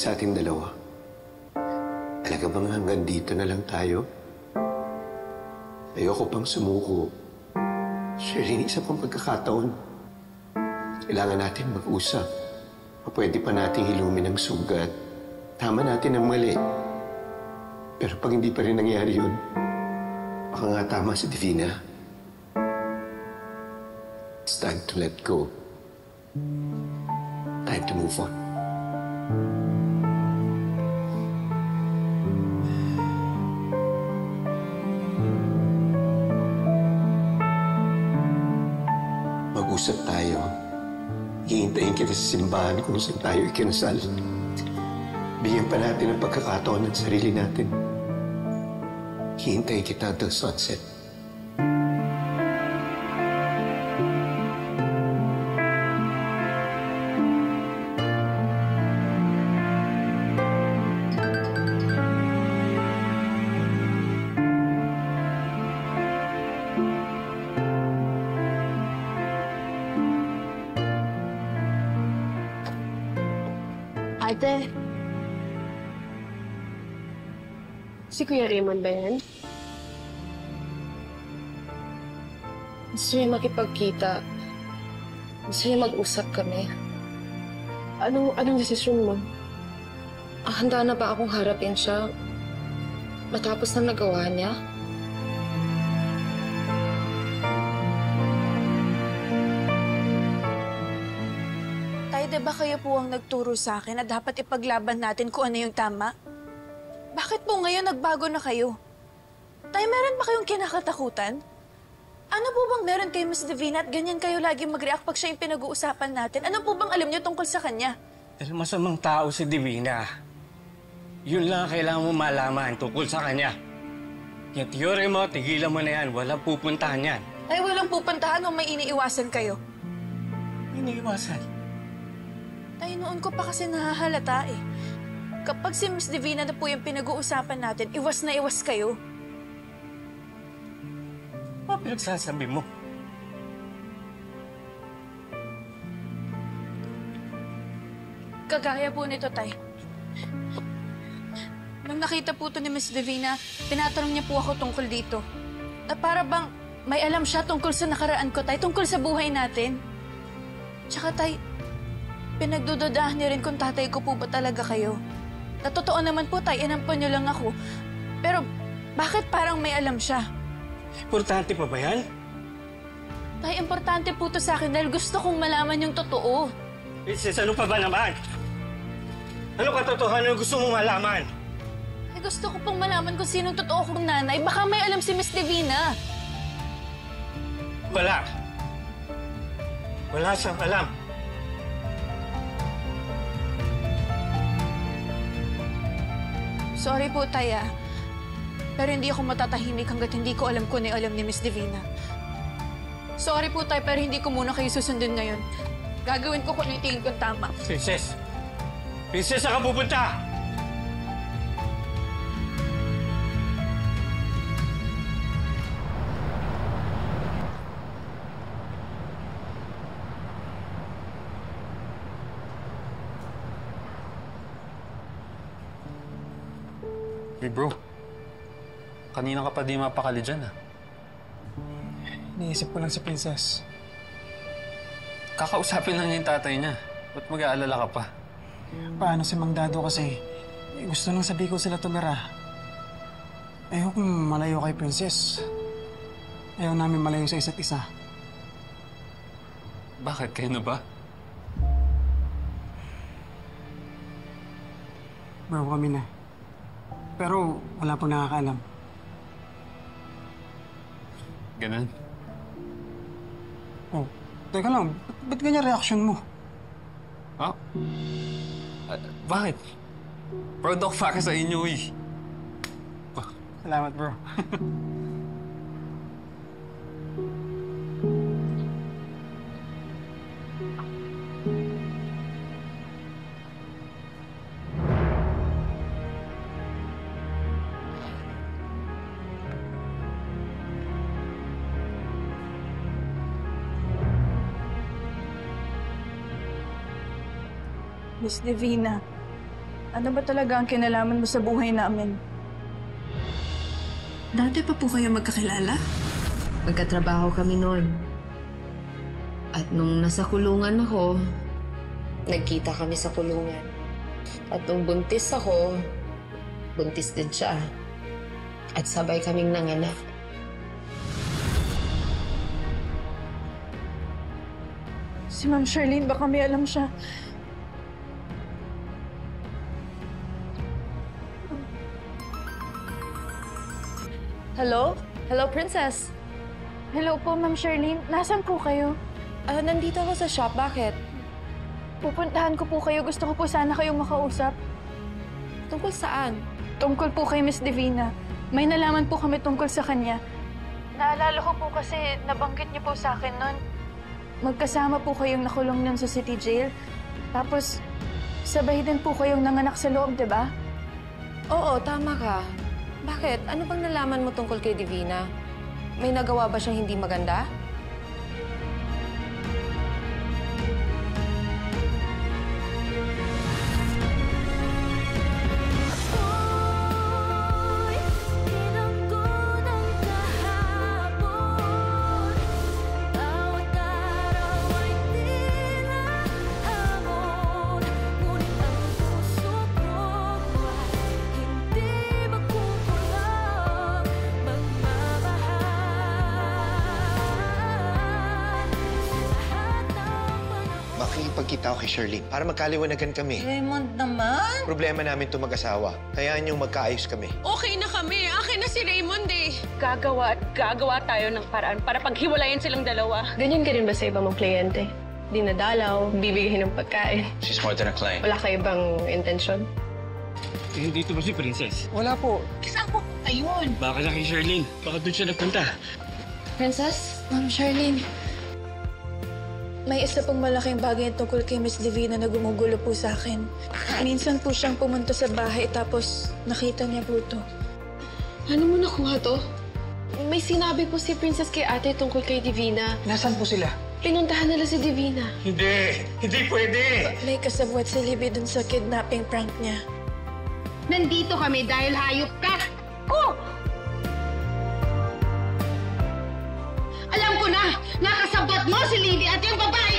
sa ating dalawa. Talaga bang hanggang dito na lang tayo? Ayoko pang sumuko. Shirley, isa pang pagkakataon. Kailangan natin mag-usap. Pwede pa nating hilumin ang sugat. Tama natin ang mali. Pero pag hindi pa rin nangyari yun, baka nga tama si Divina. It's time to let go. Time to move on. Mag-usap tayo. Hihintayin kita sa simbahan kung saan tayo ikinasal. Bigyan pa natin ang pagkakataon ng sarili natin. Hihintayin kita until sunset. Ate, si Kuya Raymond ba yan? Gusto niya makipagkita. Gusto niya mag-usap kami. Anong desisyon mo? Handa na ba akong harapin siya matapos na nagawa niya? Diba kayo po ang nagturo sa akin na dapat ipaglaban natin kung ano yung tama? Bakit po ngayon nagbago na kayo? Tay, meron ba kayong kinakatakutan? Ano po bang meron kay Miss Divina at ganyan kayo lagi mag-react pag siya yung pinag-uusapan natin? Ano po bang alam niyo tungkol sa kanya? Dahil masamang tao si Divina. Yun lang ang kailangan mo malaman tungkol sa kanya. Yung teorya mo, tigilan mo na yan. Walang pupuntahan yan. Tay, walang pupuntahan o may iniiwasan kayo? Iniiwasan? Tay, noon ko pa kasi nahahalata eh. Kapag si Miss Divina na po yung pinag-uusapan natin, iwas na iwas kayo. Ano pinagsasabi mo? Kagaya po nito, Tay. Nung nakita po ito ni Miss Divina, tinatanong niya po ako tungkol dito. At para bang may alam siya tungkol sa nakaraan ko, Tay, tungkol sa buhay natin. Tsaka, Tay, pinagdududahan niya rin kung tatay ko po ba talaga kayo. Na totoo naman po, Tay, inampon niyo lang ako. Pero bakit parang may alam siya? Importante pa ba yan? Tay, importante po to sa akin dahil gusto kong malaman yung totoo. Princess, ano pa ba naman? Ano katotohanan ang gusto mong malaman? Ay, gusto ko pong malaman kung sinong totoo kong nanay. Baka may alam si Miss Divina. Wala. Wala siyang alam. Sorry po, Tay, pero hindi ako matatahimik hanggat hindi ko alam kung ano alam ni Miss Divina. Sorry po, Tay, pero hindi ko muna kayo susundin ngayon. Gagawin ko kung ano yung tingin kong tama. Princess! Princess, saan ka pupunta? Hey bro, kanina ka pa di mapakali dyan ah. Iniisip ko lang si Princess. Kakausapin lang niya yung tatay niya. Ba't mag-aalala ka pa? Paano si Mang Dado kasi? Gusto nang sabi ko sila tumira. Ayokong malayo kay Princess. Ayaw namin malayo sa isa't isa. Bakit? Kayo na ba? Bro, kami na. Pero wala pang nakakaalam. Ganun? Oh, teka lang. Ba't ganyan reaction mo? Ha? Bakit? Proud ako para sa inyo eh. Salamat, bro. Miss Divina, Ano ba talaga ang kinalaman mo sa buhay namin? Dati pa po kayo magkakilala? Magkatrabaho kami noon. At nung nasa kulungan ako, nagkita kami sa kulungan. At nung buntis ako, buntis din siya. At sabay kaming nanganak. Si Ma'am Charlene, baka may alam siya. Hello? Hello, Princess. Hello po, Ma'am Charlene. Nasaan po kayo? Nandito ako sa shop. Bakit? Pupuntahan ko po kayo. Gusto ko po sana kayong makausap. Tungkol saan? Tungkol po kay Miss Divina. May nalaman po kami tungkol sa kanya. Naalala ko po kasi nabanggit niyo po sa akin noon. Magkasama po kayong nakulong nun sa city jail. Tapos, sabay din po kayong nanganak sa loob, di ba? Oo, tama ka. Bakit? Ano bang nalaman mo tungkol kay Divina? May nagawa ba siyang hindi maganda? Makikipagkita ako kay Charlene para magkaliwanagan kami. Raymond naman? Problema namin ito mag-asawa. Hayaan niyong magkaayos kami. Okay na kami. Akin na si Raymond eh. Gagawa tayo ng paraan para paghiwalayin silang dalawa. Ganyan ka rin ba sa iba mong kliyente? Dinadalaw, bibigyan ng pagkain. She's more than a client. Wala ka ibang intensyon? Dito ba si Princess? Wala po. Saan po ayun? Baka na kay Charlene. Baka doon siya nagpunta. Princess, Ma'am Charlene. May isa pong malaking bagay tungkol kay Miss Divina na gumugulo po sa akin. Minsan po siyang pumunta sa bahay tapos nakita niya po ito. Ano mo nakuha to? May sinabi po si Princess kay ate tungkol kay Divina. Nasaan po sila? Pinuntahan nila si Divina. Hindi! Hindi pwede! May kasabwat si Libby dun sa kidnapping prank niya. Nandito kami dahil hayop ka. Oh! Alam ko na, nakasabot mo si Libby at yung babae